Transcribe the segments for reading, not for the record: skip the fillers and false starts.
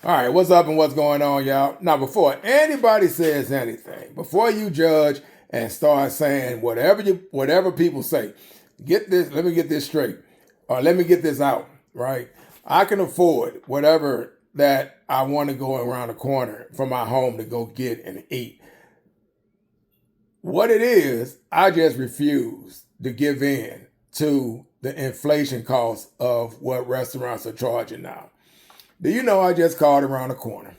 All right, what's up and what's going on, y'all? Now, before anybody says anything, before you judge and start saying whatever people say, get this. Let me get this straight, or let me get this out. Right? I can afford whatever that I want to go around the corner from my home to go get and eat. What it is, I just refuse to give in to the inflation cost of what restaurants are charging now. Do you know I just called around the corner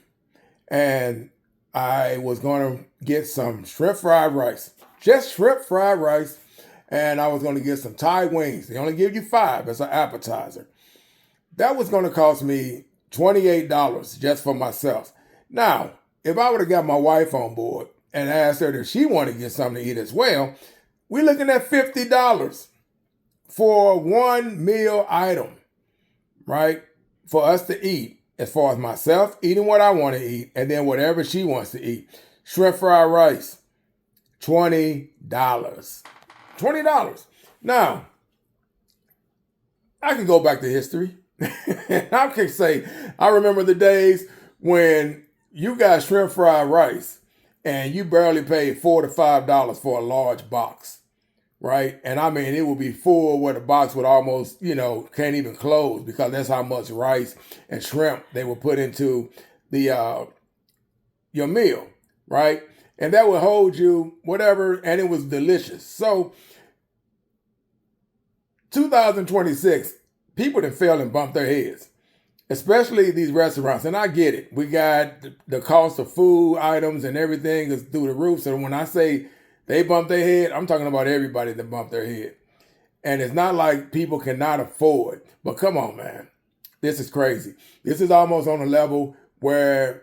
and I was going to get some shrimp fried rice, just shrimp fried rice, and I was going to get some Thai wings. They only give you 5 as an appetizer. That was going to cost me $28 just for myself. Now, if I would have got my wife on board and asked her if she wanted to get something to eat as well, we're looking at $50 for one meal item, right? For us to eat, as far as myself eating what I want to eat, and then whatever she wants to eat. Shrimp fried rice, $20. $20. Now, I can go back to history. I can say, I remember the days when you got shrimp fried rice and you barely paid $4 to $5 for a large box. Right? And I mean, it would be full where the box would almost, can't even close because that's how much rice and shrimp they would put into the your meal, right? And that would hold you whatever, and it was delicious. So 2026, people that fail and bump their heads, especially these restaurants. And I get it. We got the cost of food items and everything is through the roof. So when I say they bump their head, I'm talking about everybody that bump their head. And it's not like people cannot afford. But come on, man. This is crazy. This is almost on a level where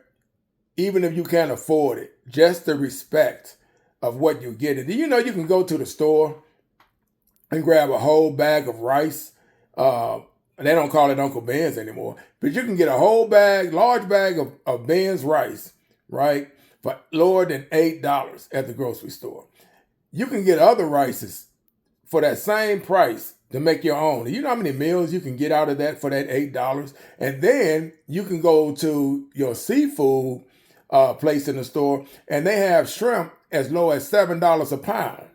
even if you can't afford it, just the respect of what you're getting. Do you know you can go to the store and grab a whole bag of rice? They don't call it Uncle Ben's anymore. But you can get a whole bag, large bag of Ben's rice, right? For lower than $8 at the grocery store. You can get other rices for that same price to make your own. Do you know how many meals you can get out of that for that $8? And then you can go to your seafood place in the store and they have shrimp as low as $7 a pound.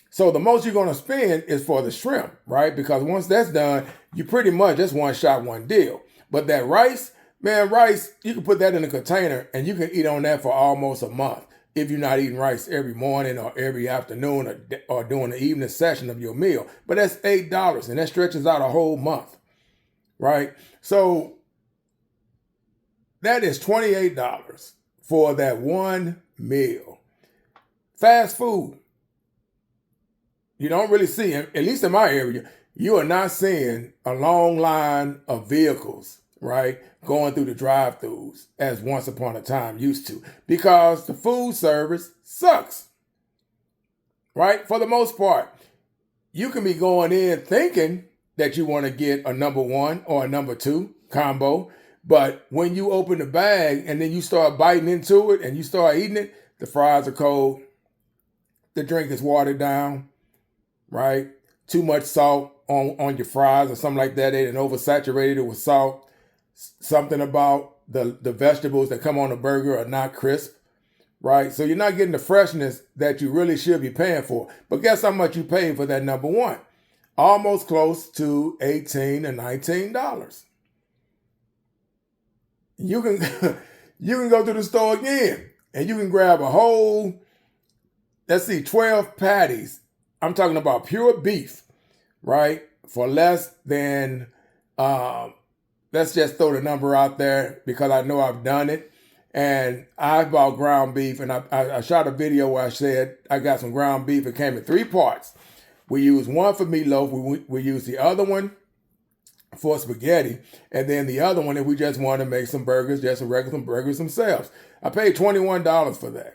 So the most you're going to spend is for the shrimp, right? Because once that's done, you pretty much just one shot, one deal. But that rice, man, rice, you can put that in a container and you can eat on that for almost a month if you're not eating rice every morning or every afternoon or during the evening session of your meal. But that's $8 and that stretches out a whole month, right? So that is $28 for that one meal. Fast food. You don't really see, at least in my area, you are not seeing a long line of vehicles, right, going through the drive-thrus as once upon a time used to, because the food service sucks, right? For the most part, you can be going in thinking that you want to get a number 1 or a number 2 combo, but when you open the bag and then you start biting into it and you start eating it, the fries are cold, the drink is watered down, right? Too much salt on your fries or something like that. They didn't oversaturated it with salt. Something about the vegetables that come on the burger are not crisp, right? So you're not getting the freshness that you really should be paying for. But guess how much you paid for that number 1? Almost close to $18 to $19. You can you can go to the store again and you can grab a whole, 12 patties. I'm talking about pure beef, right? For less than, let's just throw the number out there because I know I've done it. And I bought ground beef and I shot a video where I said I got some ground beef. It came in 3 parts. We used one for meatloaf. We used the other one for spaghetti. And then the other one, if we just wanted to make some burgers, just some regular burgers themselves. I paid $21 for that.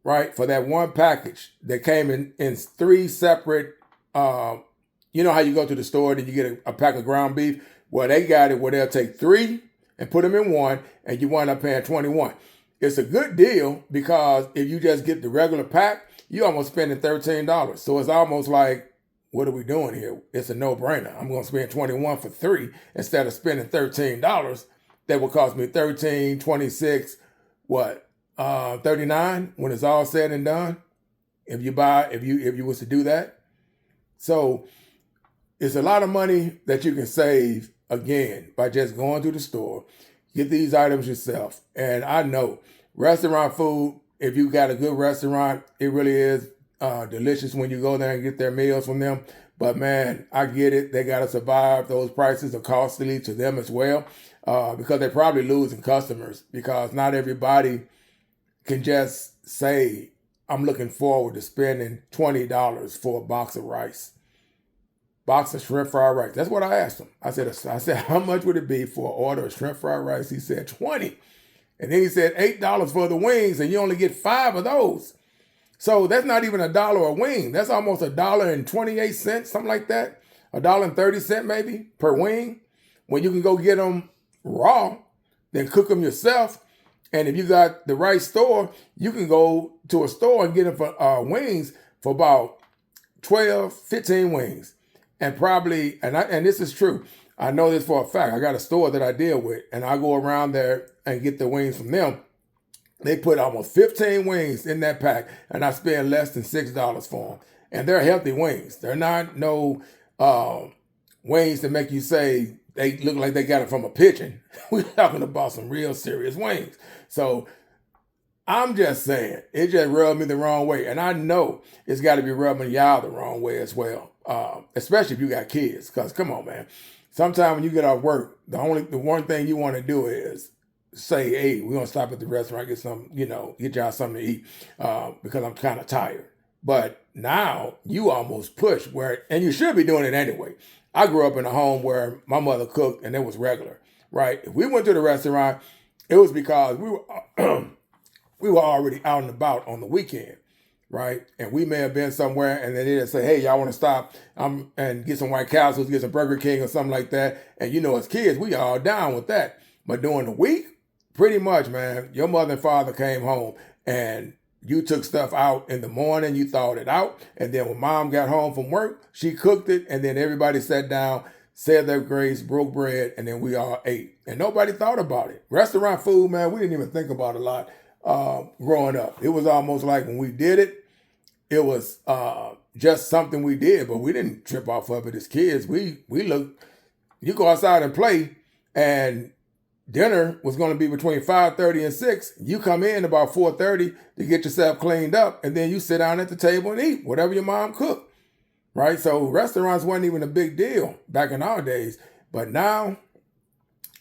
Right, for that one package that came in 3 separate, you know how you go to the store and you get a pack of ground beef? Well, they got it where they'll take 3 and put them in one and you wind up paying $21. It's a good deal because if you just get the regular pack, you almost spending $13. So it's almost like, what are we doing here? It's a no-brainer. I'm going to spend $21 for 3 instead of spending $13 that will cost me 13, 26, what, 39 when it's all said and done. If you was to do that. So it's a lot of money that you can save again by just going to the store, get these items yourself. And I know restaurant food, if you got a good restaurant, it really is delicious when you go there and get their meals from them. But man, I get it. They got to survive. Those prices are costly to them as well, because they're probably losing customers, because not everybody can just say, I'm looking forward to spending $20 for a box of rice. Box of shrimp fried rice. That's what I asked him. I said, how much would it be for an order of shrimp fried rice? He said 20. And then he said $8 for the wings, and you only get 5 of those. So that's not even $1 a wing. That's almost $1.28, something like that. $1.30 maybe per wing. When you can go get them raw, then cook them yourself. And if you got the right store, you can go to a store and get them for wings for about 12, 15 wings. And probably, and this is true, I know this for a fact. I got a store that I deal with, and I go around there and get the wings from them. They put almost 15 wings in that pack, and I spend less than $6 for them. And they're healthy wings. They're not no wings that make you say they look like they got it from a pigeon. We're talking about some real serious wings. So I'm just saying, it just rubbed me the wrong way. And I know it's got to be rubbing y'all the wrong way as well, especially if you got kids. Because come on, man. Sometimes when you get off work, the one thing you want to do is say, hey, we're going to stop at the restaurant, get some, get y'all something to eat, because I'm kind of tired. But now you almost push and you should be doing it anyway. I grew up in a home where my mother cooked and it was regular, right? If we went to the restaurant, it was because we were already out and about on the weekend, right? And we may have been somewhere, and then they'd say, hey, y'all want to stop and get some White Castles, get some Burger King or something like that. And as kids, we all down with that. But during the week, pretty much, man, your mother and father came home and you took stuff out in the morning, you thawed it out. And then when mom got home from work, she cooked it. And then everybody sat down, said their grace, broke bread, and then we all ate. And nobody thought about it. Restaurant food, man, we didn't even think about it a lot growing up. It was almost like when we did it, it was just something we did, but we didn't trip off of it as kids. We looked, you go outside and play, and dinner was going to be between 5:30 and 6. You come in about 4:30 to get yourself cleaned up, and then you sit down at the table and eat whatever your mom cooked, right? So restaurants wasn't even a big deal back in our days, but now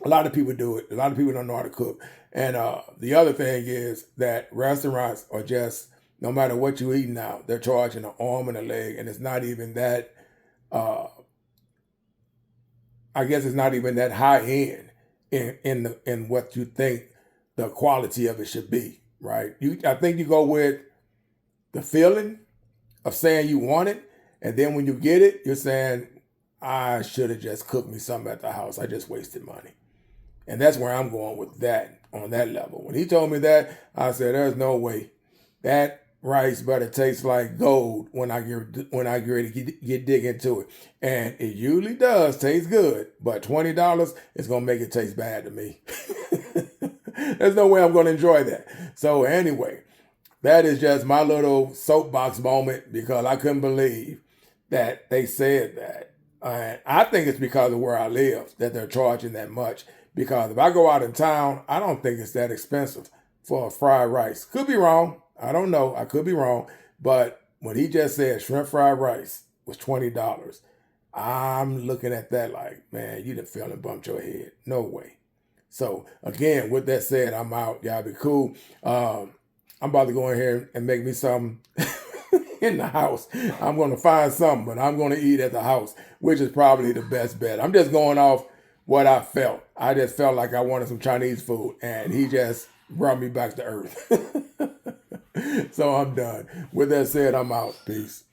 a lot of people do it. A lot of people don't know how to cook. And the other thing is that restaurants are just, no matter what you eat now, they're charging an arm and a leg, and it's not even that, I guess it's not even that high end in what you think the quality of it should be, right? I think you go with the feeling of saying you want it, and then when you get it, you're saying, I should have just cooked me something at the house. I just wasted money. And that's where I'm going with that, on that level. When he told me that, I said, there's no way. That rice better taste like gold when I get ready to get dig into it. And it usually does taste good, but $20 is going to make it taste bad to me. There's no way I'm going to enjoy that. So anyway, that is just my little soapbox moment, because I couldn't believe that they said that. And I think it's because of where I live that they're charging that much. Because if I go out in town, I don't think it's that expensive for a fried rice. Could be wrong. I don't know. I could be wrong. But when he just said shrimp fried rice was $20, I'm looking at that like, man, you done fell and bumped your head. No way. So again, with that said, I'm out. Y'all be cool. I'm about to go in here and make me something in the house. I'm going to find something, but I'm going to eat at the house, which is probably the best bet. I'm just going off what I felt. I just felt like I wanted some Chinese food, and he just brought me back to earth. So I'm done. With that said, I'm out. Peace.